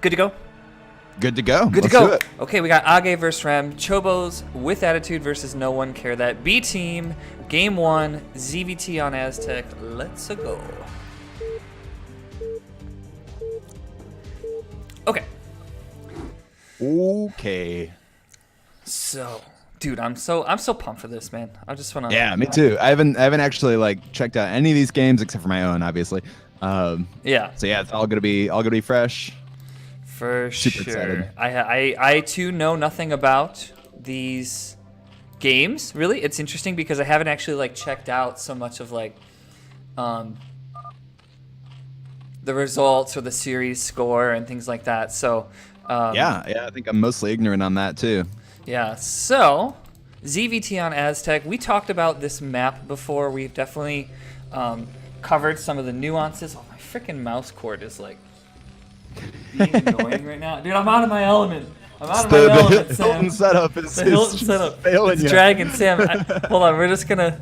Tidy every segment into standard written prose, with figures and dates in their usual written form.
Good to go? Good to go. Good to Let's go. do it. Okay, we got AgGe versus Rem. Chobos with attitude versus No1CareThat. B team, game 1, ZVT on Aztec. Let's go. Okay. Okay. So, dude, I'm so pumped for this, man. I just wanna. Yeah, me too. I haven't actually like checked out any of these games except for my own, obviously. Yeah. So yeah, it's all gonna be fresh. For Super sure. excited. I too know nothing about these games. Really, it's interesting because I haven't actually like checked out so much of like the results or the series score and things like that. So Yeah, I think I'm mostly ignorant on that too. yeah. So ZVT on Aztec. We talked about this map before. We've definitely covered some of the nuances. Oh, my freaking mouse cord is like being annoying right now, dude. I'm out of my element. I'm out of my element, The Sam. Hilton setup is The Hilton just setup. failing It's you. dragging Sam. Hold on, we're just gonna.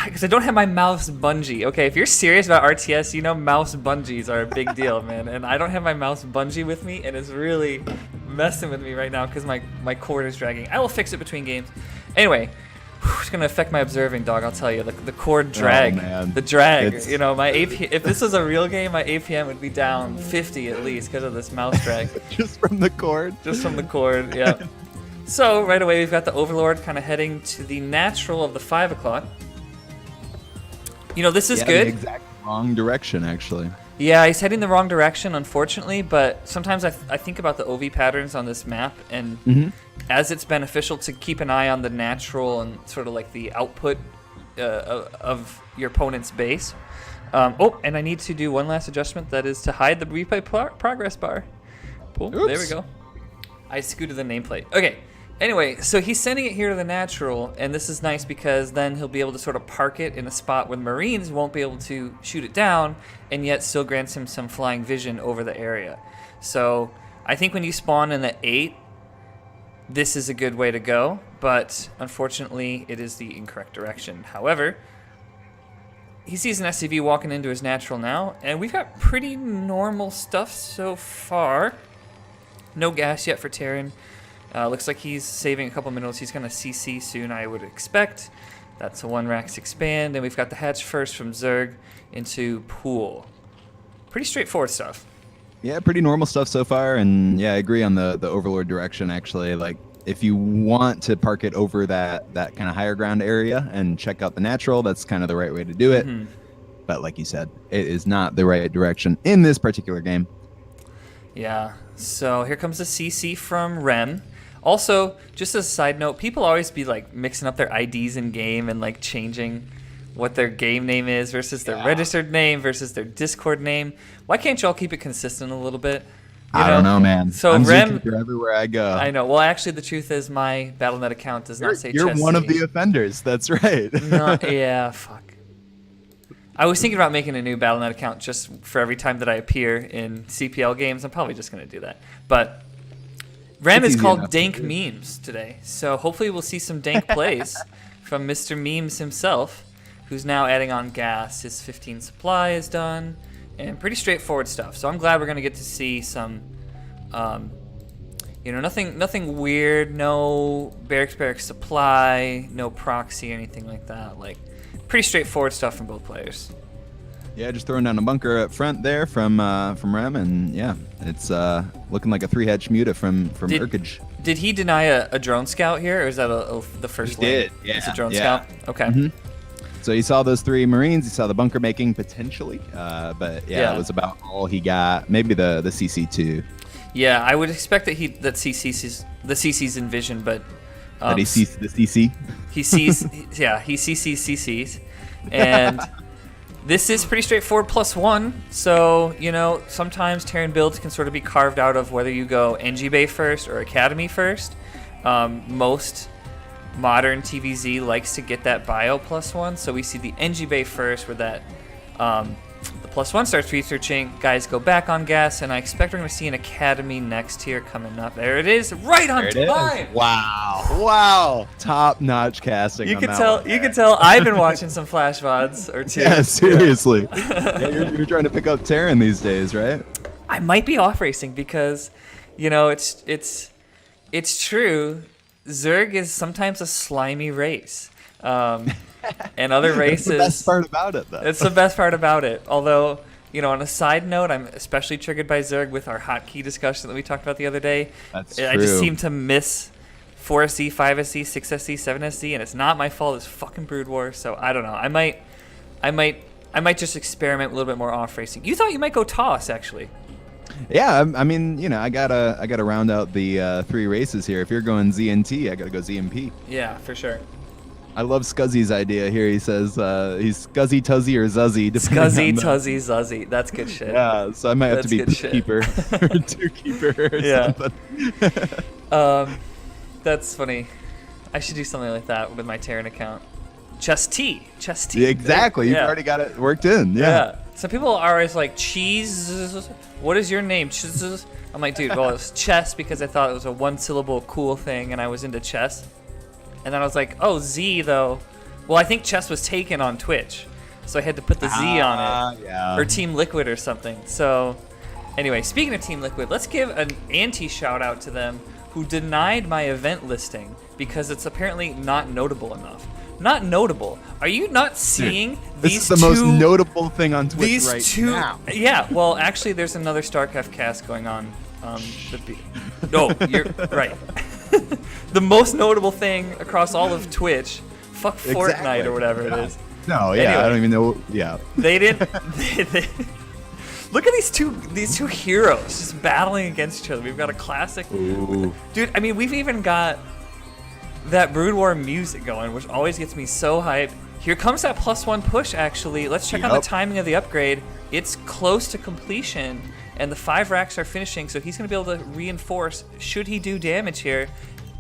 Because I don't have my mouse bungee. Okay, if you're serious about RTS, you know mouse bungees are a big deal, man. And I don't have my mouse bungee with me, and it's really messing with me right now because my cord is dragging. I will fix it between games. Anyway, it's gonna affect my observing, dog. I'll tell you. The cord drag, man. the drag. It's- You know, my AP. If this was a real game, my APM would be down 50 at least because of this mouse drag. Just from the cord. Just from the cord, yeah. So right away we've got the Overlord kind of heading to the natural of the 5 o'clock. You know, this is Yeah, good. The exact wrong direction, actually. Yeah, he's heading the wrong direction, unfortunately, but sometimes I think about the OV patterns on this map, and as it's beneficial to keep an eye on the natural and sort of like the output of your opponent's base. Oh, and I need to do one last adjustment, that is to hide the replay progress bar. Cool, there we Oops. go. I scooted the nameplate. Okay. Anyway, so he's sending it here to the natural, and this is nice because then he'll be able to sort of park it in a spot where the Marines won't be able to shoot it down, and yet still grants him some flying vision over the area. So I think when you spawn in the 8, this is a good way to go, but unfortunately it is the incorrect direction. However, he sees an SCV walking into his natural now, and we've got pretty normal stuff so far. No gas yet for Terran. Looks like he's saving a couple minerals. He's going to CC soon, I would expect. That's a 1 Rax expand. And we've got the hatch first from Zerg into Pool. Pretty straightforward stuff. Yeah, pretty normal stuff so far, and yeah, I agree on the Overlord direction, actually. Like, if you want to park it over that kind of higher ground area and check out the natural, that's kind of the right way to do it. But like you said, it is not the right direction in this particular game. Yeah, so here comes the CC from Rem. Also, just as a side note, people always be like mixing up their IDs in game and like changing what their game name is versus their registered name versus their Discord name. Why can't y'all keep it consistent a little bit? I don't know, man. So I'm Rem, zookeeprr everywhere I go. I know. Well, actually, the truth is my Battle.net account does not say You're Chessz. one of the offenders. That's right. Yeah, fuck. I was thinking about making a new Battle.net account just for every time that I appear in CPL games. I'm probably just going to do that. But Rem It's is easy called enough to Dank do. Memes today. So hopefully we'll see some dank plays from Mr. Memes himself, who's now adding on gas. His 15 supply is done, and pretty straightforward stuff. So I'm glad we're going to get to see some, you know, nothing weird, no barracks supply, no proxy, anything like that. Like, pretty straightforward stuff from both players. Yeah, just throwing down a bunker up front there from Rem, and yeah, it's looking like a 3-hatch muta from AgGe. Did he deny a drone scout here, or is that the first He lane? did, yeah, It's a drone yeah. scout? Okay. So he saw those 3 Marines, he saw the bunker making potentially, but yeah, it was about all he got. Maybe the CC2. Yeah, I would expect that the CC's in vision, but That he sees the CC. he sees he CC's CC's, and this is pretty straightforward +1. So you know sometimes Terran builds can sort of be carved out of whether you go NG Bay first or Academy first. Most modern TVZ likes to get that bio +1, so we see the NG Bay first, where that the +1 starts researching. Guys go back on gas, and I expect we're going to see an Academy next here coming up. There it is, right on time. Wow. Top-notch casting. You on can that tell. one. You can tell. I've been watching some Flash VODs or two. Yeah, seriously. Yeah, you're trying to pick up Terran these days, right? I might be off racing because, it's true. Zerg is sometimes a slimy race. And other races. That's the best part about it, though. It's the best part about it. Although, on a side note, I'm especially triggered by Zerg with our hotkey discussion that we talked about the other day. That's true. I just seem to miss 4SC, 5SC, 6SC, 7SC, and it's not my fault. It's fucking Brood War. So I don't know. I might just experiment a little bit more off racing. You thought you might go toss, actually. Yeah, I mean, I gotta round out the 3 races here. If you're going ZNT, I gotta go ZMP. Yeah, for sure. I love Scuzzy's idea here. He says he's Scuzzy, Tuzzy, or Zuzzy. Scuzzy, Tuzzy, Zuzzy. That's good shit. Yeah, so I might have to be Keeper or Zookeeprr or something. That's funny. I should do something like that with my Terran account. Chessz. Yeah, exactly. You've already got it worked in. Yeah. Some people are always like, cheese. What is your name? Chessz. I'm like, dude, well, it's chess because I thought it was a 1-syllable cool thing and I was into chess. And then I was like, oh, Z, though. Well, I think chess was taken on Twitch. So I had to put the Z on it. Yeah. Or Team Liquid or something. So, anyway, speaking of Team Liquid, let's give an anti-shout-out to them who denied my event listing because it's apparently not notable enough. Not notable. Are you not seeing these two? This is the most notable thing on Twitch now. Yeah, well, actually, there's another StarCraft cast going on. No, you're right. The most notable thing across all of Twitch, fuck Fortnite or whatever it is. No, yeah, anyway, I don't even know. Yeah, they didn't. Look at these two heroes just battling against each other. We've got a classic. Ooh. Dude, I mean, we've even got that Brood War music going, which always gets me so hyped. Here comes that +1 push, actually. Let's check on the timing of the upgrade. It's close to completion, and the 5 racks are finishing, so he's going to be able to reinforce should he do damage here.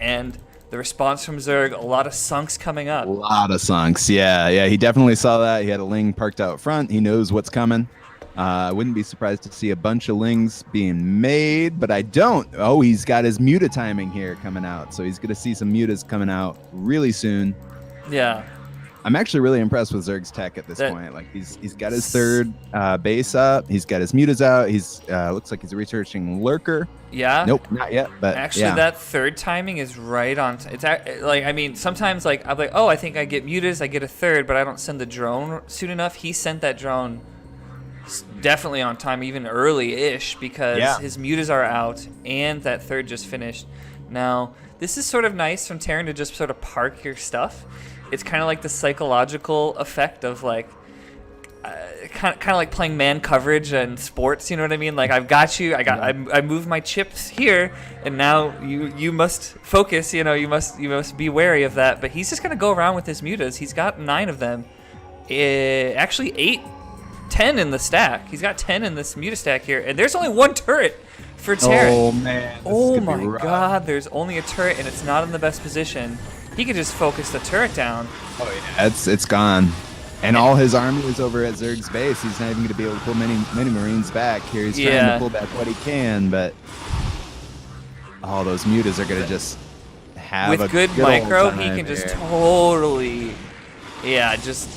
And the response from Zerg, a lot of sunks coming up. A lot of sunks, yeah. He definitely saw that. He had a Ling parked out front. He knows what's coming. I wouldn't be surprised to see a bunch of Lings being made, but I don't. Oh, he's got his Muta timing here coming out, so he's going to see some Mutas coming out really soon. Yeah. I'm actually really impressed with Zerg's tech at this point. Like he's got his 3rd base up. He's got his Mutas out. He's looks like he's researching Lurker. Yeah. Nope, not yet. But actually, that 3rd timing is right on. It's like, I mean, sometimes like I'm like, oh, I think I get Mutas, I get a 3rd, but I don't send the drone soon enough. He sent that drone definitely on time, even early-ish, because his Mutas are out and that 3rd just finished. Now, this is sort of nice from Terran to just sort of park your stuff. It's kind of like the psychological effect of like, kind of like playing man coverage and sports. You know what I mean? Like I've got you. I moved my chips here, and now you must focus. You must be wary of that. But he's just gonna go around with his Mutas. He's got 9 of them. Actually 10 in the stack. He's got 10 in this Muta stack here, and there's only 1 turret for Terran. Oh man! Oh my God! There's only a turret, and it's not in the best position. He could just focus the turret down. Oh yeah, it's gone. And all his army is over at Zerg's base. He's not even going to be able to pull many Marines back here. He's trying to pull back what he can, but all those Mutas are going to just have with good micro. He can just totally, just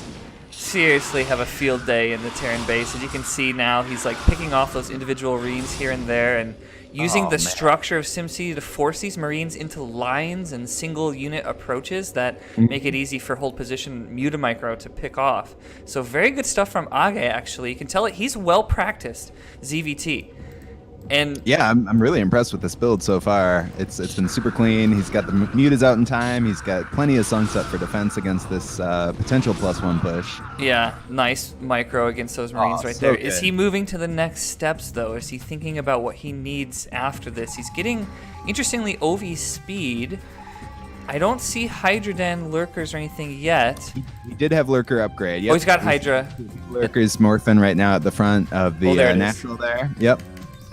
seriously have a field day in the Terran base. As you can see now, he's like picking off those individual Marines here and there and using the structure of SimCity to force these Marines into lines and single unit approaches that make it easy for hold position Muta Micro to pick off. So very good stuff from AgGe, actually. You can tell it he's well practiced ZVT. And yeah, I'm really impressed with this build so far. It's been super clean. He's got the Mutas out in time. He's got plenty of sunks up for defense against this potential +1 push. Yeah, nice micro against those Marines right there. Good. Is he moving to the next steps, though? Is he thinking about what he needs after this? He's getting, interestingly, OV speed. I don't see Hydra Den lurkers or anything yet. He did have lurker upgrade. Yep. Oh, he's got Hydra. Lurker's morphing right now at the front of the natural there. Yep.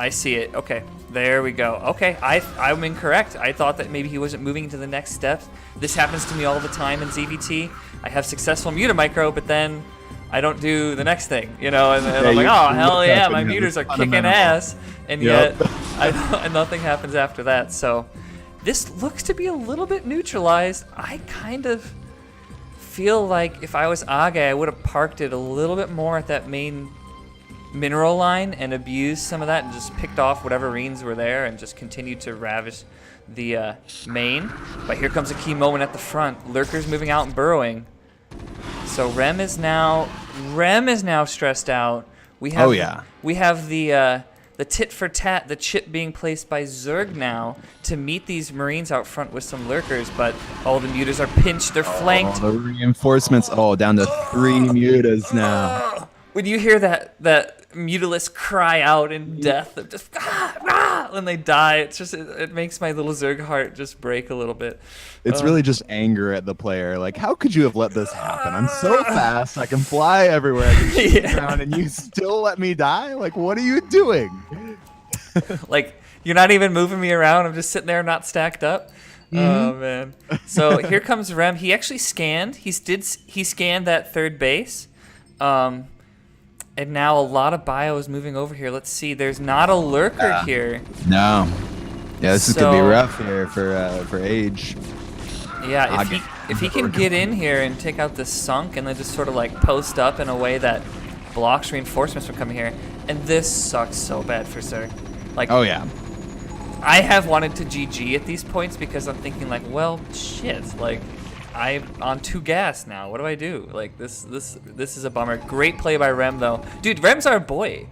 I see it. Okay, there we go. Okay, I'm incorrect. I thought that maybe he wasn't moving to the next steps. This happens to me all the time in ZVT. I have successful Muta Micro, but then I don't do the next thing, and I'm like, oh, hell yeah, my Mutas are kicking ass, and yet nothing happens after that. So this looks to be a little bit neutralized. I kind of feel like if I was AgGe, I would have parked it a little bit more at that main mineral line and abused some of that and just picked off whatever Reens were there and just continued to ravish the main. But here comes a key moment at the front. Lurkers moving out and burrowing. So Rem is now stressed out. We have we have the tit for tat, the chip being placed by Zerg now to meet these Marines out front with some lurkers, but all the mutas are pinched, they're flanked. The reinforcements, down to 3 mutas now. When you hear that mutalist cry out in death, of just when they die, it makes my little Zerg heart just break a little bit. It's really just anger at the player. Like, how could you have let this happen? I'm so fast, I can fly everywhere, I can shoot around, and you still let me die? Like, what are you doing? Like, you're not even moving me around. I'm just sitting there not stacked up. Oh man. So here comes Rem. He actually scanned. He scanned that third base. And now a lot of bio is moving over here. Let's see. There's not a lurker here. No. Yeah, this is gonna be rough here for AgGe. Yeah, if he can get in here and take out this sunk and then just sort of like post up in a way that blocks reinforcements from coming here. And this sucks so bad for Zerg. Like, oh yeah. I have wanted to GG at these points because I'm thinking like, well, shit, like I'm on 2 gas now. What do I do? Like this is a bummer. Great play by Rem though. Dude, Rem's our boy.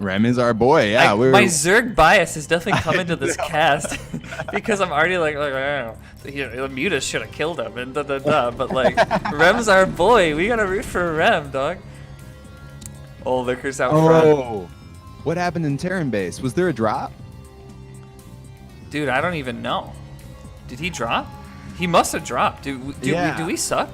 Rem is our boy. Yeah, my Zerg bias has definitely come into this cast because I'm already like oh, the Mutas should have killed him and but like Rem's our boy. We gotta root for Rem, dog. Oh, Lurkers out front. What happened in Terran base? Was there a drop? Dude, I don't even know. Did he drop? He must have dropped. Do we suck?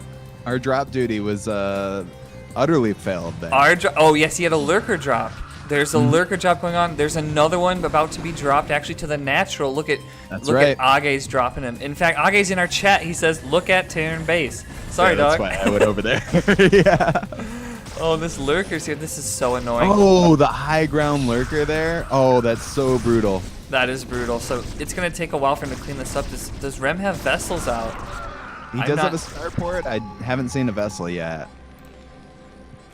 Our drop duty was utterly failed then. Oh yes, he had a lurker drop. There's a lurker drop going on. There's another one about to be dropped actually to the natural. Look at AgGe's dropping him. In fact, AgGe's in our chat. He says, "Look at Terran base." Sorry, dog. That's why I went over there. Yeah. Oh, this lurker's here. This is so annoying. Oh, the high ground lurker there. Oh, that's so brutal. That is brutal. So it's gonna take a while for him to clean this up. Does Rem have vessels out? He does have a starport. I haven't seen a vessel yet.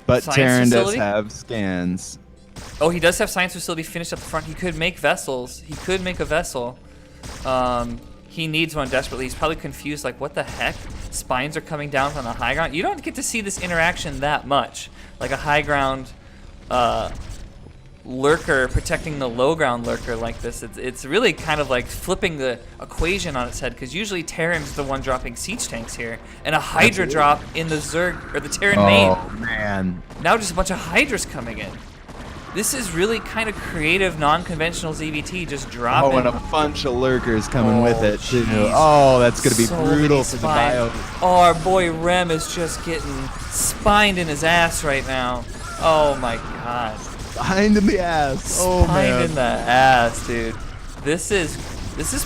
But Terran does have scans. Oh, he does have science facility finished up front. He could make vessels. He could make a vessel. He needs one desperately. He's probably confused, like, what the heck? Spines are coming down from the high ground. You don't get to see this interaction that much. Like a high ground lurker protecting the low ground lurker like this. It's really kind of like flipping the equation on its head, because usually Terran's the one dropping siege tanks here, and a Hydra drop in the Zerg or the Terran main. Oh man! Now just a bunch of Hydras coming in. This is really kind of creative, non-conventional ZVT just dropping. Oh, and a bunch of lurkers coming with it too. Oh, that's gonna be brutal for the bio. Oh, our boy Rem is just getting spined in his ass right now. Oh my god. Spined in the ass. Oh man. Spined in the ass, dude. This is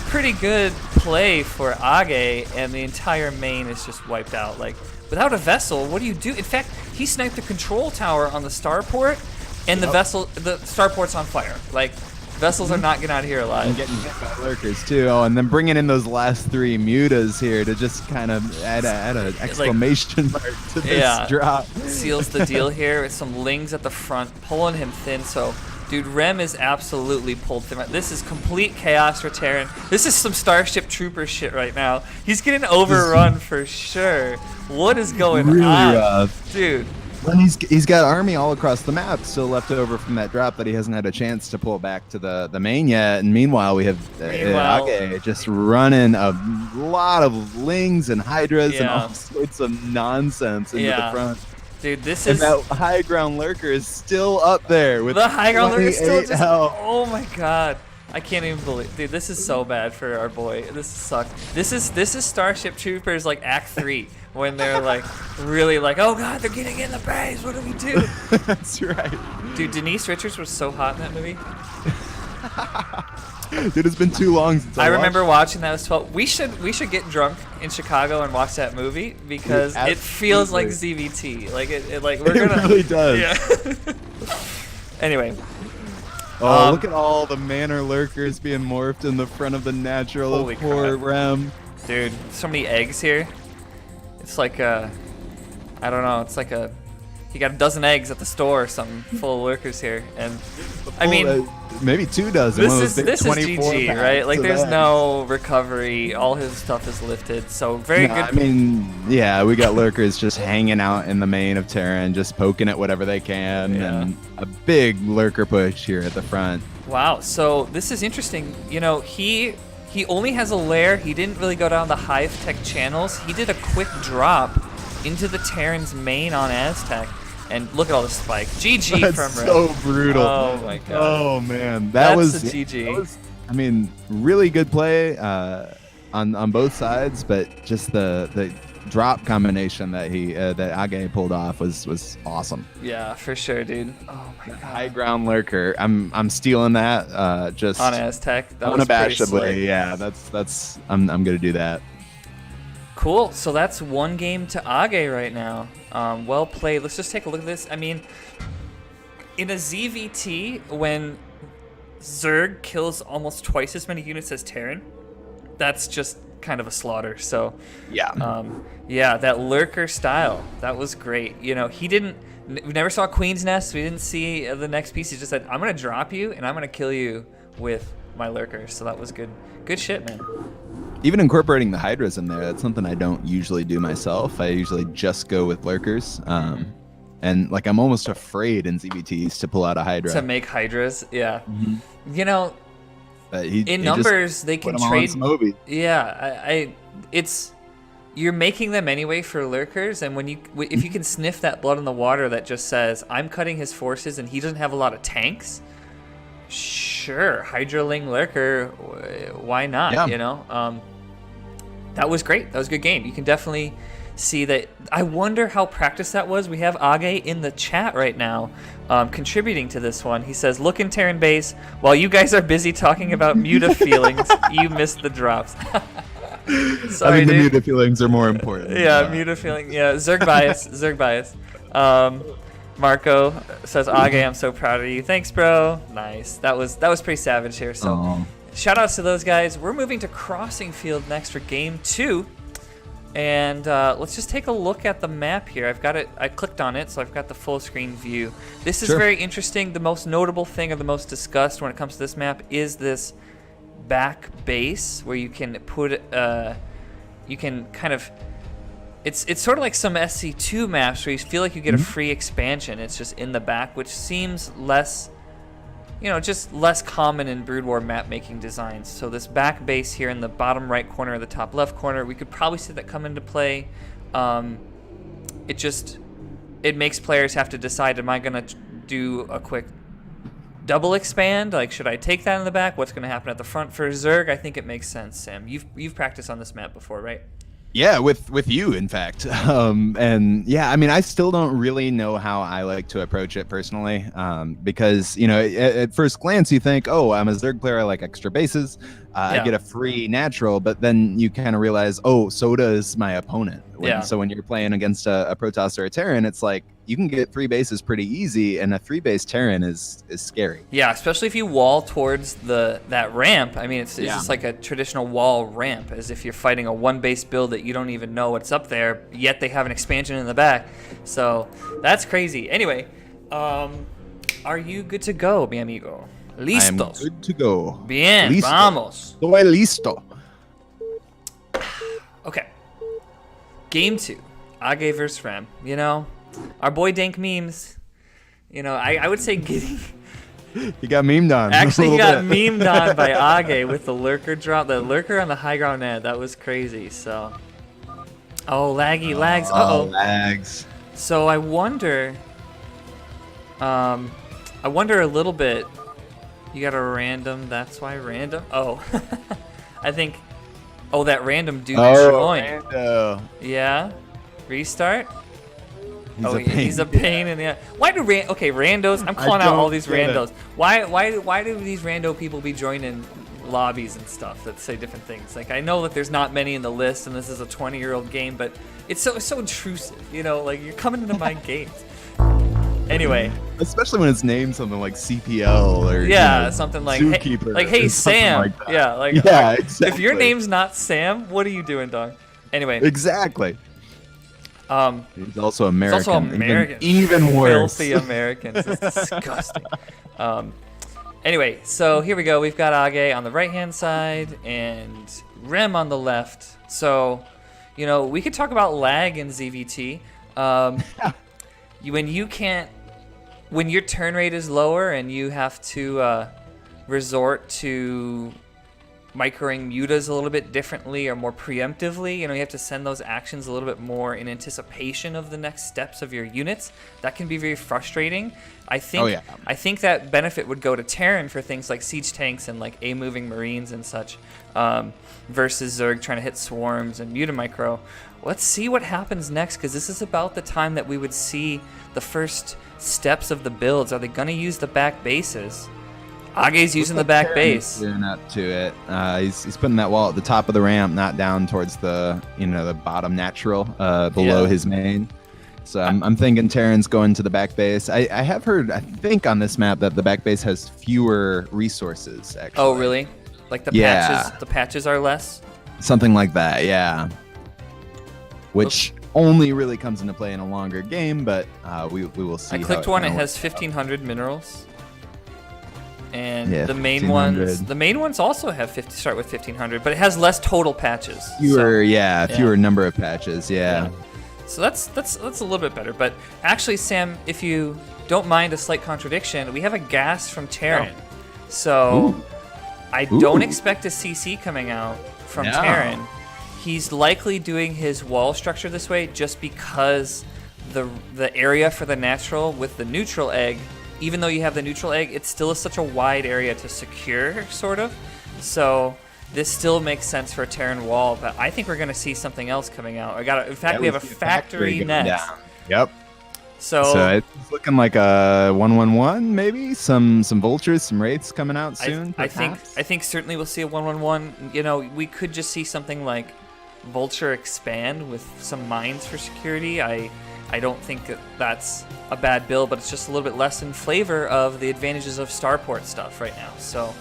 pretty good play for AgGe, and the entire main is just wiped out. Like, without a vessel, what do you do? In fact, he sniped the control tower on the starport, and the starport's on fire. Like, vessels are not getting out of here alive. And getting hit by lurkers too. Oh, and then bringing in those last 3 mutas here to just kind of add an exclamation mark to this drop. Seals the deal here with some lings at the front, pulling him thin. So, dude, Rem is absolutely pulled thin. This is complete chaos for Terran. This is some Starship Trooper shit right now. He's getting overrun for sure. What is going on? Rough. Dude. And he's got army all across the map still left over from that drop that he hasn't had a chance to pull back to the main yet. And meanwhile, we have AgGe just running a lot of lings and hydras and all sorts of nonsense into the front. Dude, this is... And that high ground lurker is still up there with the high ground lurker is still just... health. Oh my god. I can't even believe, dude. This is so bad for our boy. This sucks. This is Starship Troopers like Act 3 when they're like really like, oh god, they're getting in the base. What do we do? That's right. Dude, Denise Richards was so hot in that movie. Dude, it's been too long since I remember watching that. I was 12. We should get drunk in Chicago and watch that movie because it feels like ZVT. Like it like we're gonna. It really does. Yeah. Anyway. Oh, look at all the manor lurkers being morphed in the front of the natural. Holy poor Rem. Dude, so many eggs here. It's like I don't know. It's like a he got a dozen eggs at the store or something full of lurkers here. And I mean, maybe 2 dozen. this is GG, right? Like there's no recovery. All his stuff is lifted. So very good. I mean, yeah, we got lurkers just hanging out in the main of Terran, just poking at whatever they can, and a big lurker push here at the front. Wow. So this is interesting. You know, he only has a lair. He didn't really go down the Hive Tech channels. He did a quick drop into the Terran's main on Aztec. And look at all the spike. GG That's from so brutal. Oh my god. Oh man, that was a GG. That was, I mean, really good play on both sides, but just the drop combination that that AgGe pulled off was awesome. Yeah, for sure, dude. Oh my god. High ground lurker. I'm stealing that. Just on Aztec. That was pretty slick. Yeah, that's I'm gonna do that. Cool. So that's 1 game to AgGe right now. Well played. Let's just take a look at this. I mean, in a ZVT, when Zerg kills almost twice as many units as Terran, that's just kind of a slaughter. So yeah, that lurker style, that was great. You know, we never saw Queen's Nest. We didn't see the next piece. He just said, I'm gonna drop you and I'm gonna kill you with my lurkers. So that was good shit, man. Even incorporating the Hydras in there, that's something I don't usually do myself. I usually just go with lurkers. And like I'm almost afraid in ZBTs to pull out a Hydra. To make Hydras, yeah. You know, in numbers they can trade. Yeah, you're making them anyway for lurkers, and if you can sniff that blood in the water that just says I'm cutting his forces and he doesn't have a lot of tanks, sure, Hydraling lurker, why not? Yeah. You know, that was great. That was a good game. You can definitely see that. I wonder how practiced that was. We have AgGe in the chat right now, contributing to this one. He says, "Look in Terran base while you guys are busy talking about muta feelings. You missed the drops." Sorry, I mean, the dude. muta feelings are more important. Yeah, muta feeling. Yeah, Zerg bias. Zerg bias. Marco says, AgGe, I'm so proud of you. Thanks, bro. Nice. That was pretty savage here. So, shout outs to those guys. We're moving to Crossing Field next for game 2. And let's just take a look at the map here. I've got it. I clicked on it, so I've got the full screen view. This is very interesting. The most notable thing, or the most discussed when it comes to this map, is this back base where you can put, you can kind of, it's sort of like some SC2 maps where you feel like you get a free expansion. It's just in the back, which seems less, just less common in Brood War map making designs. So this back base here in the bottom right corner or the top left corner, we could probably see that come into play. It makes players have to decide, am I gonna do a quick double expand? Like, should I take that in the back? What's gonna happen at the front? For Zerg, I think it makes sense. Sam, you've practiced on this map before, right? Yeah, with you, in fact. And yeah, I mean, I still don't really know how I like to approach it personally, because, at first glance you think, oh, I'm a Zerg player, I like extra bases, I get a free natural, but then you kind of realize, oh, so does my opponent. So when you're playing against a Protoss or a Terran, it's like, you can get 3 bases pretty easy, and a 3-base Terran is scary. Yeah, especially if you wall towards that ramp. I mean, it's just like a traditional wall ramp, as if you're fighting a 1-base build that you don't even know what's up there, yet they have an expansion in the back. So that's crazy. Anyway, are you good to go, mi amigo? Listos. I'm good to go. Bien, listo. Vamos. Estoy listo. Okay. Game 2. AgGe versus Rem. Our boy Dank Memes, I would say getting... He got memed on. Actually, he got memed on by AgGe with the lurker drop. The lurker on the high ground net. That was crazy, so... Oh, laggy, lags. Uh-oh. Lags. So I wonder a little bit... You got a random, that's why random? Oh. I think... Oh, that random dude joined. Rando. Yeah? Restart? He's a pain in the ass. Why do randos? I'm calling out all these randos. Why do these rando people be joining lobbies and stuff that say different things? Like, I know that there's not many in the list, and this is a 20-year-old game, but it's so intrusive. Like, you're coming into my games. Anyway, especially when it's named something like CPL or something like zookeeprr. Hey Sam. Like that. Exactly. If your name's not Sam, what are you doing, dog? Anyway. Exactly. He's also American. He's also American. Even worse. Filthy Americans. It's disgusting. Anyway, so here we go. We've got AgGe on the right-hand side and Rem on the left. So, we could talk about lag in ZVT. When your turn rate is lower and you have to resort to microing mutas a little bit differently or more preemptively, you have to send those actions a little bit more in anticipation of the next steps of your units. That can be very frustrating. I think that benefit would go to Terran for things like siege tanks and like A-moving Marines and such, versus Zerg trying to hit swarms and mutamicro. Let's see what happens next, because this is about the time that we would see the first steps of the builds. Are they going to use the back bases? AgGe's using the back base. Doing up to it. He's putting that wall at the top of the ramp, not down towards the the bottom natural below his main. So I'm thinking Terran's going to the back base. I have heard, I think on this map, that the back base has fewer resources. Actually. Oh really? Like the patches are less. Something like that, yeah. Which only really comes into play in a longer game, but we will see. I clicked one. It has 1,500 minerals. And the main ones also have start with 1,500, but it has less total patches. Fewer number of patches. Yeah. So that's a little bit better. But actually, Sam, if you don't mind a slight contradiction, we have a gas from Terran. Oh. So I don't expect a CC coming out from Terran. He's likely doing his wall structure this way just because the area for the natural with the neutral egg, even though you have the neutral egg, it still is such a wide area to secure, sort of. So this still makes sense for a Terran wall, but I think we're going to see something else coming out. In fact, we have a factory next. Down. Yep. So it's looking like a 1-1-1, maybe some vultures, some wraiths coming out soon. I think certainly we'll see a 1-1-1. We could just see something like vulture expand with some mines for security. I don't think that's a bad build, but it's just a little bit less in flavor of the advantages of starport stuff right now. So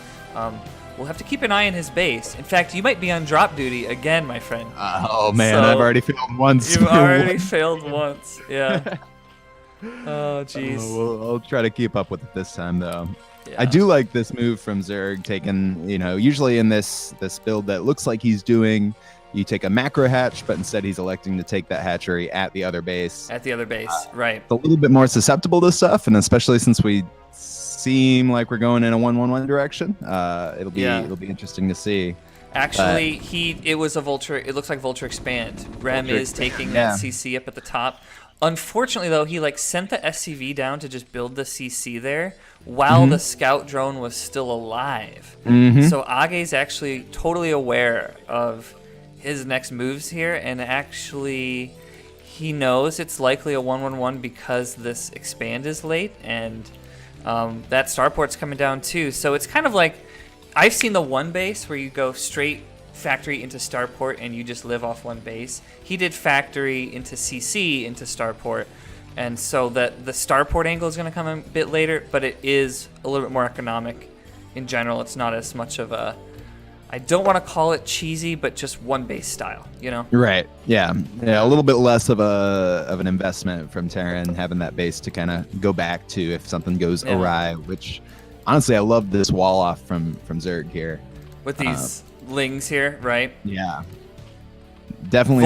we'll have to keep an eye on his base. In fact, you might be on drop duty again, my friend. Oh man, I've already failed once. You've already failed once. Yeah. Oh jeez. We'll try to keep up with it this time though. Yeah. I do like this move from Zerg, taking, usually in this build that looks like he's doing, you take a macro hatch, but instead he's electing to take that hatchery at the other base. At the other base, right. It's a little bit more susceptible to stuff, and especially since we seem like we're going in a 1-1-1 direction, it'll be interesting to see. Actually, it was a vulture. It looks like vulture expand. Rem is taking that CC up at the top. Unfortunately, though, he sent the SCV down to just build the CC there while the scout drone was still alive. So AgGe's actually totally aware of his next moves here, and actually he knows it's likely a 1-1-1 because this expand is late, and that starport's coming down too. So it's kind of like, I've seen the one base where you go straight factory into starport and you just live off one base. He did factory into CC into starport, and so that the starport angle is going to come a bit later, but it is a little bit more economic in general. It's not as much of a, I don't want to call it cheesy, but just one base style, Right. Yeah. A little bit less of an investment from Terran, having that base to kind of go back to if something goes awry. Which, honestly, I love this wall off from Zerg here with these lings here, right? Yeah. Definitely.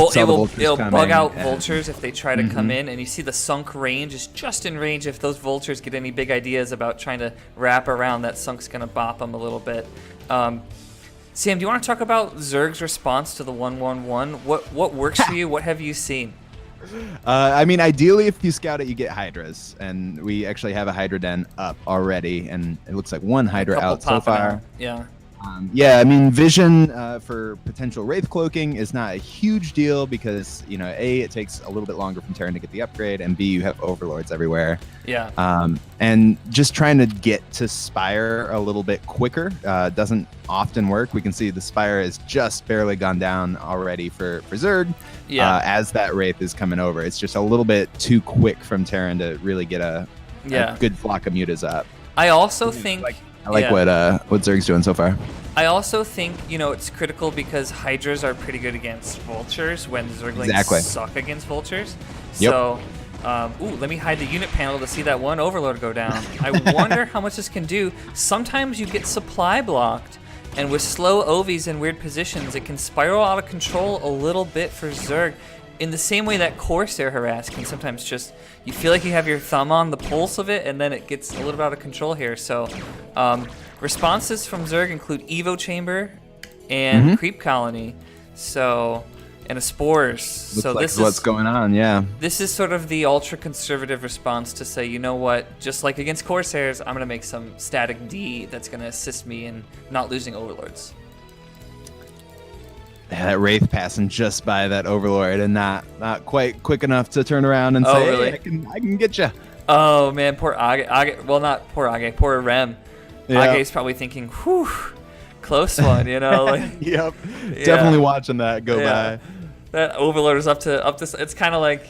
It'll bug out vultures if they try to come in, and you see the sunk range is just in range. If those vultures get any big ideas about trying to wrap around, that sunk's gonna bop them a little bit. Sam, do you want to talk about Zerg's response to the 1-1-1? What works for you? What have you seen? Ideally, if you scout it, you get hydras, and we actually have a hydra den up already, and it looks like one hydra out so far. Yeah. Vision for potential wraith cloaking is not a huge deal because, A, it takes a little bit longer from Terran to get the upgrade, and B, you have overlords everywhere. Yeah. And just trying to get to Spire a little bit quicker doesn't often work. We can see the Spire has just barely gone down already for Zerg as that wraith is coming over. It's just a little bit too quick from Terran to really get a good flock of mutas up. I also think... I like what Zerg's doing so far. I also think, you know, it's critical because Hydras are pretty good against Vultures when Zerglings suck against Vultures. Yep. So, ooh, let me hide the unit panel to see that one Overlord go down. I wonder how much this can do. Sometimes you get supply blocked, and with slow OVs in weird positions, it can spiral out of control a little bit for Zerg. In the same way that Corsair harass can sometimes just, you feel like you have your thumb on the pulse of it, and then it gets a little bit out of control here. So, responses from Zerg include Evo Chamber and Creep Colony, so, and a Spores. Looks so like this is what's going on, yeah. This is sort of the ultra-conservative response to say, you know what, just like against Corsairs, I'm going to make some static D that's going to assist me in not losing Overlords. Yeah, that Wraith passing just by that Overlord and not quite quick enough to turn around and say, really? hey, I can get you. Oh, man, poor AgGe. Well, not poor AgGe, poor Rem. Yeah. AgGe's probably thinking, whew, close one, you know? Like, Yep, definitely watching that go by. That Overlord is up to, it's kind of like,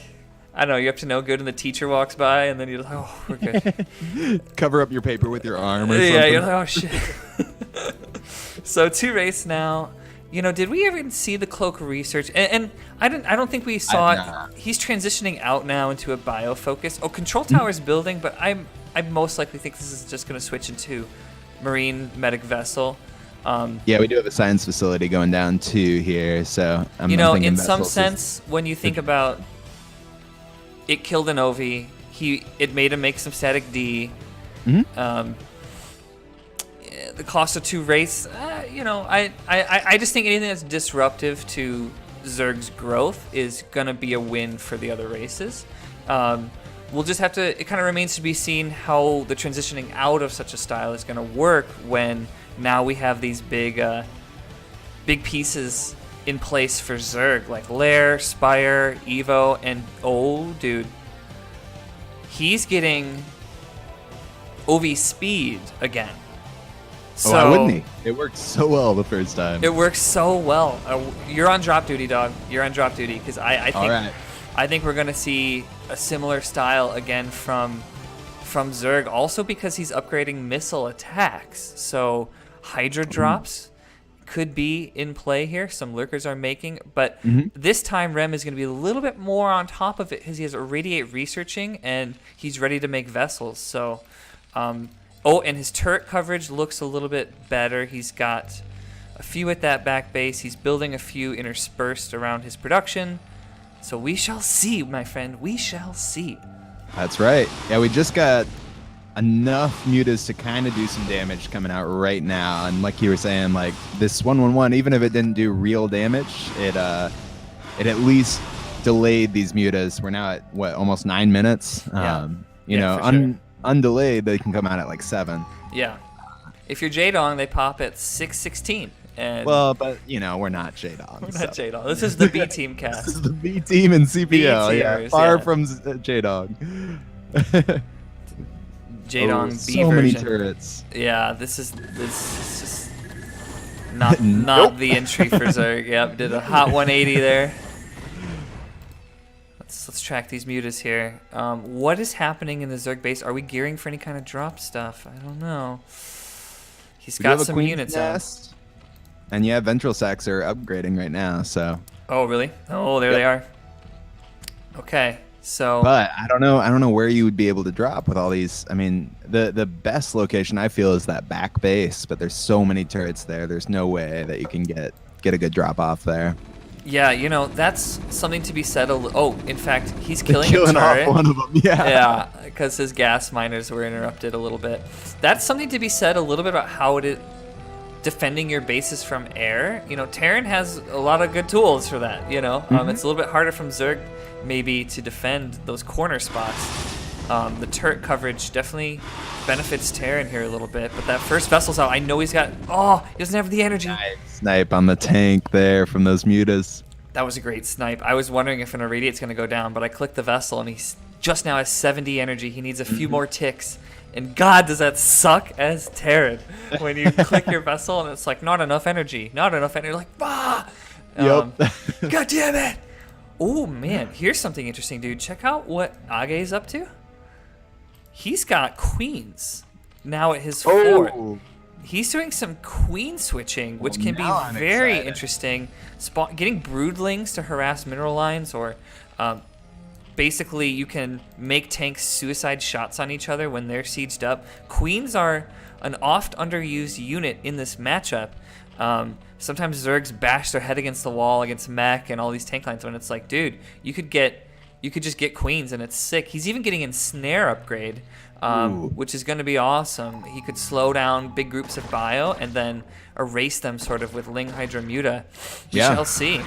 I don't know, you have to know good and the teacher walks by and then you're like, oh, we're good. Cover up your paper with your arm or something. Yeah, you're like, oh, shit. So 2 Wraiths now. You know, did we ever see the Cloak research? And I don't think we saw it. He's transitioning out now into a bio focus. Oh, Control Tower's building, but I most likely think this is just going to switch into Marine Medic Vessel. Yeah, we do have a science facility going down too here, so you know, in some sense, when you think about it, killed an OV. It made him make some static D. The cost of 2 Wraiths, you know, I just think anything that's disruptive to Zerg's growth is gonna be a win for the other races. We'll just have to. It kind of remains to be seen how the transitioning out of such a style is gonna work when now we have these big pieces in place for Zerg, like Lair, Spire, Evo, and oh, dude, he's getting OV speed again. So, why wouldn't he? It worked so well the first time. It works so well. You're on drop duty, dog. You're on drop duty because I think we're gonna see a similar style again from Zerg. Also because he's upgrading missile attacks, so Hydra drops could be in play here. Some lurkers are making, but this time Rem is going to be a little bit more on top of it because he has Irradiate researching and he's ready to make vessels. So. Oh, and his turret coverage looks a little bit better. He's got a few at that back base. He's building a few interspersed around his production. So we shall see, my friend. We shall see. That's right. Yeah, we just got enough mutas to kind of do some damage coming out right now. And like you were saying, like this 1-1-1, even if it didn't do real damage, it at least delayed these mutas. We're now at, what, almost 9 minutes? You know, undelayed, they can come out at like 7. Yeah. If you're J-Dong, they pop at 6:16. And well, but you know, we're not J-Dong. We're not J-Dong. This is the B team cast. This is the B team in CPL. B-tiers, far from J-Dong. J-Dong B so version. many turrets. Yeah, this is just not the entry for Zerg. Yep, did a hot 180 there. Let's track these mutas here. What is happening in the Zerg base? Are we gearing for any kind of drop stuff? I don't know. He's got some units out. And yeah, Ventral Sacs are upgrading right now, so. Oh, really? Oh, there they are. Okay, so. But I don't know where you would be able to drop with all these. I mean, the best location I feel is that back base, but there's so many turrets there. There's no way that you can get a good drop off there. Yeah, you know, that's something to be said. Oh, in fact, he's killing a turret. Off one of them. Yeah. Yeah, because his gas miners were interrupted a little bit. That's something to be said a little bit about how it is defending your bases from air. You know, Terran has a lot of good tools for that, you know. It's a little bit harder from Zerg maybe to defend those corner spots. The turret coverage definitely benefits Terran here a little bit, but that first vessel's out. I know he doesn't have the energy. Nice snipe on the tank there from those mutas. That was a great snipe. I was wondering if an Irradiate's going to go down, but I clicked the vessel and he's just now has 70 energy. He needs a few more ticks. And God, does that suck as Terran when you click your vessel and it's like, not enough energy. Like, bah! Yep. God damn it! Oh, man. Here's something interesting, dude. Check out what AgGe's up to. He's got queens now at his fort. he's doing some queen switching, which can be now I'm very excited. interesting. Getting broodlings to harass mineral lines, or basically you can make tanks suicide shots on each other when they're sieged up. Queens are an oft underused unit in this matchup. Sometimes Zergs bash their head against the wall against mech and all these tank lines when it's like, dude, you could just get queens and it's sick. He's even getting ensnare upgrade, which is going to be awesome. He could slow down big groups of bio and then erase them sort of with Ling Hydra Muta. We shall see.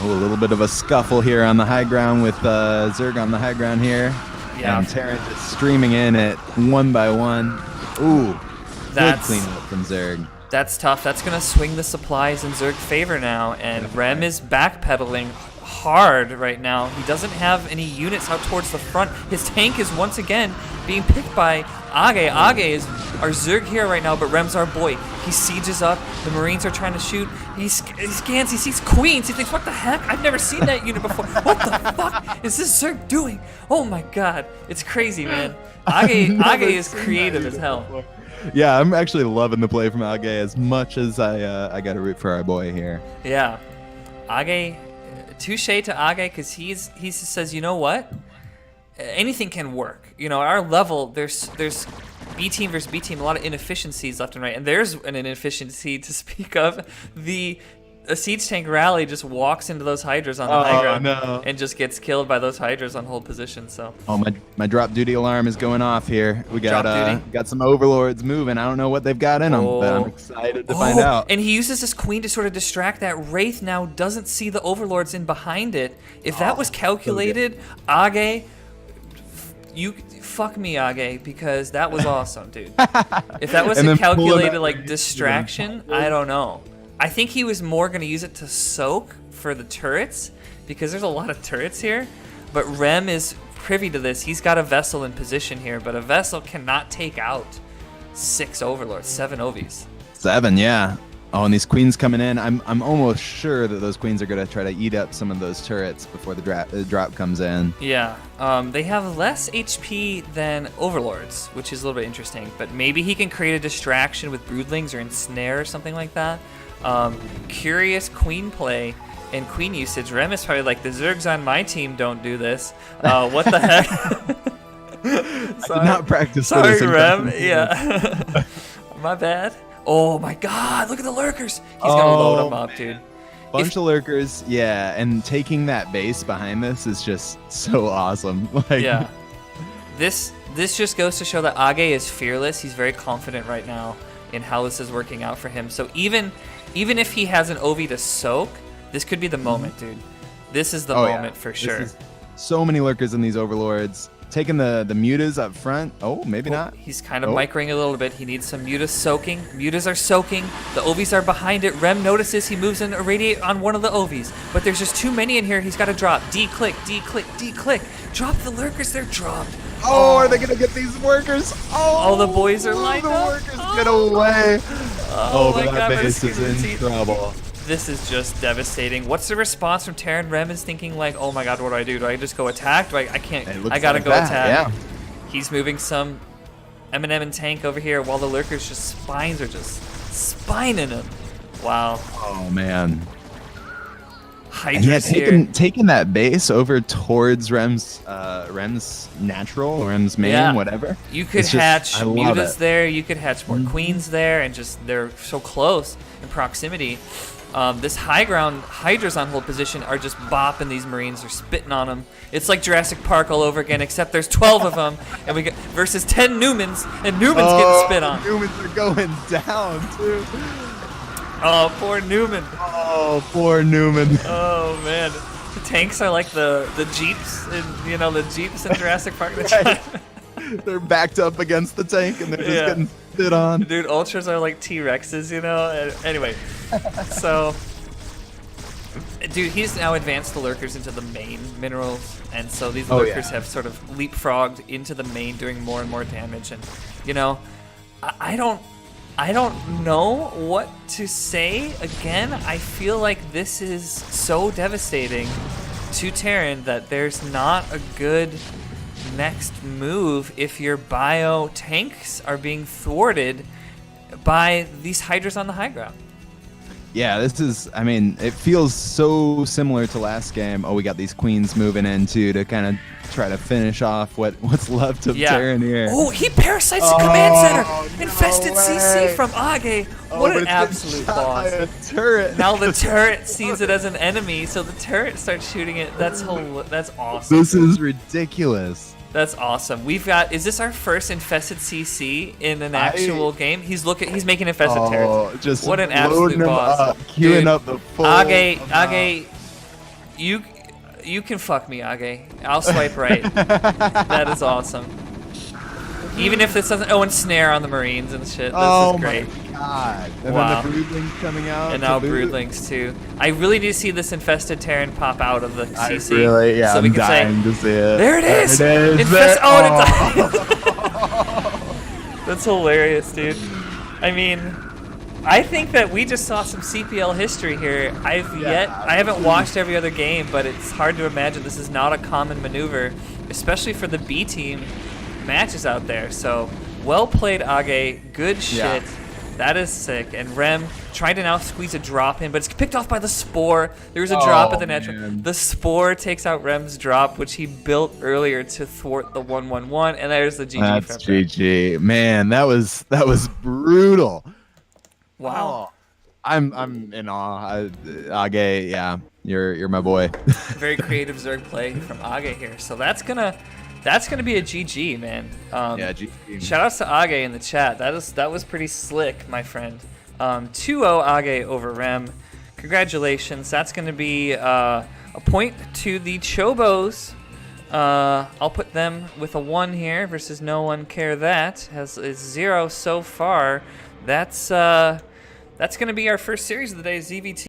Oh, a little bit of a scuffle here on the high ground with Zerg on the high ground here. Yeah. And Terran just streaming in it one by one. Ooh, That's good cleanup from Zerg. That's tough. That's going to swing the supplies in Zerg's favor now, and Rem is backpedaling hard right now. He doesn't have any units out towards the front. His tank is once again being picked by AgGe. AgGe is our Zerg hero right now, but Rem's our boy. He sieges up. The Marines are trying to shoot. He scans. He sees queens. He thinks, what the heck? I've never seen that unit before. What the fuck is this Zerg doing? Oh my god. It's crazy, man. AgGe is creative as hell. Yeah, I'm actually loving the play from AgGe as much as I got to root for our boy here. Yeah. AgGe, touche to AgGe, because he just says, you know what? Anything can work. You know, at our level, there's B team versus B team, a lot of inefficiencies left and right, and there's an inefficiency to speak of. A siege tank rally just walks into those hydras on the high ground and just gets killed by those hydras on hold position. So my drop duty alarm is going off here. We got some overlords moving. I don't know what they've got in them, but I'm excited to find out. And he uses this queen to sort of distract that. Wraith now doesn't see the overlords in behind it. If that was calculated, so AgGe, you fuck me, AgGe, because that was awesome, dude. If that was a calculated like distraction, I don't know. I think he was more going to use it to soak for the turrets, because there's a lot of turrets here. But Rem is privy to this. He's got a vessel in position here, but a vessel cannot take out 6 overlords, 7 Ovies. 7, yeah. Oh, and these queens coming in. I'm almost sure that those queens are going to try to eat up some of those turrets before the drop comes in. Yeah. They have less HP than overlords, which is a little bit interesting. But maybe he can create a distraction with broodlings or ensnare or something like that. Curious queen play and queen usage. Rem is probably like, the Zergs on my team don't do this. What the heck? I did not practice for Sorry, this. Rem. Yeah. My bad. Oh my god, look at the lurkers. He's going to load them up, dude. Bunch of lurkers, yeah, and taking that base behind this is just so awesome. Yeah. This just goes to show that AgGe is fearless. He's very confident right now in how this is working out for him. So even if he has an OV to soak, this could be the moment, dude. This is the moment for sure. So many lurkers in these overlords. Taking the mutas up front. Oh, maybe not. He's kind of microing a little bit. He needs some mutas soaking. Mutas are soaking. The Ovies are behind it. Rem notices. He moves in, irradiate on one of the Ovies. But there's just too many in here. He's got to drop. D-click, D-click, D-click. Drop the lurkers. They're dropped. Oh, are they going to get these workers? Oh, all the boys are lined up. The workers get away. Oh my god, that base is in trouble. This is just devastating. What's the response from Terran? Rem is thinking like, oh my god, what do I do? Do I just go attack? I can't. I gotta go attack. Yeah. He's moving some M&M and tank over here while the lurkers spines are just spining him. Wow. Oh man. Hydra's taking that base over towards Rem's natural, Rem's main, whatever. You could hatch mutas there. You could hatch more queens there, and just they're so close in proximity. This high ground Hydras on hold position are just bopping these Marines. They're spitting on them. It's like Jurassic Park all over again, except there's 12 of them, and we get versus 10 Newmans, and Newman's getting spit on. Newmans are going down too. Oh, poor Newman. Oh, poor Newman. Oh man, the tanks are like the jeeps, the jeeps in Jurassic Park. They're backed up against the tank and they're just getting spit on. Dude, ultras are like T-Rexes, Anyway, so, dude, he's now advanced the lurkers into the main minerals, and so these lurkers have sort of leapfrogged into the main, doing more and more damage. And I don't know what to say. Again, I feel like this is so devastating to Terran that there's not a good next move if your bio tanks are being thwarted by these hydras on the high ground. Yeah, this is, I mean, it feels so similar to last game. Oh, we got these queens moving in too to kind of try to finish off what's left of Terran here. Oh, he parasites the command center. Infested CC from AgGe. What an absolute boss. Turret. Now the turret sees it as an enemy, so the turret starts shooting it. That's awesome. This is ridiculous. That's awesome. We've got. Is this our first infested CC in an actual game? He's making infested turrets. Just what an absolute boss. Queuing up the full. AgGe, you can fuck me, AgGe. I'll swipe right. That is awesome. Even if this doesn't. Oh, and snare on the Marines and shit. This is great. My God. And wow. then the broodlings coming out. And now broodlings too. I really need to see this infested Terran pop out of the CC. Really, yeah. So we I'm can dying to see it. There it is. There it is. That's hilarious, dude. I mean, I think that we just saw some CPL history here. I haven't watched every other game, but it's hard to imagine this is not a common maneuver, especially for the B team matches out there. So well played, AgGe. Good shit. Yeah. That is sick. And Rem trying to now squeeze a drop in, but it's picked off by the Spore. There's a drop at the natural. Man. The Spore takes out Rem's drop, which he built earlier to thwart the 1-1-1, and there's the GG. That's GG. Man, that was brutal. Wow. Oh, I'm in awe. AgGe, yeah, you're my boy. Very creative Zerg play from AgGe here. So that's gonna be a GG, man. Yeah, GG. Shout outs to AgGe in the chat. That was pretty slick, my friend. 2-0 AgGe over Rem. Congratulations. That's gonna be a point to the Chobos. I'll put them with a 1 here versus No1CareThat. Is 0 so far. That's gonna be our first series of the day, ZVT.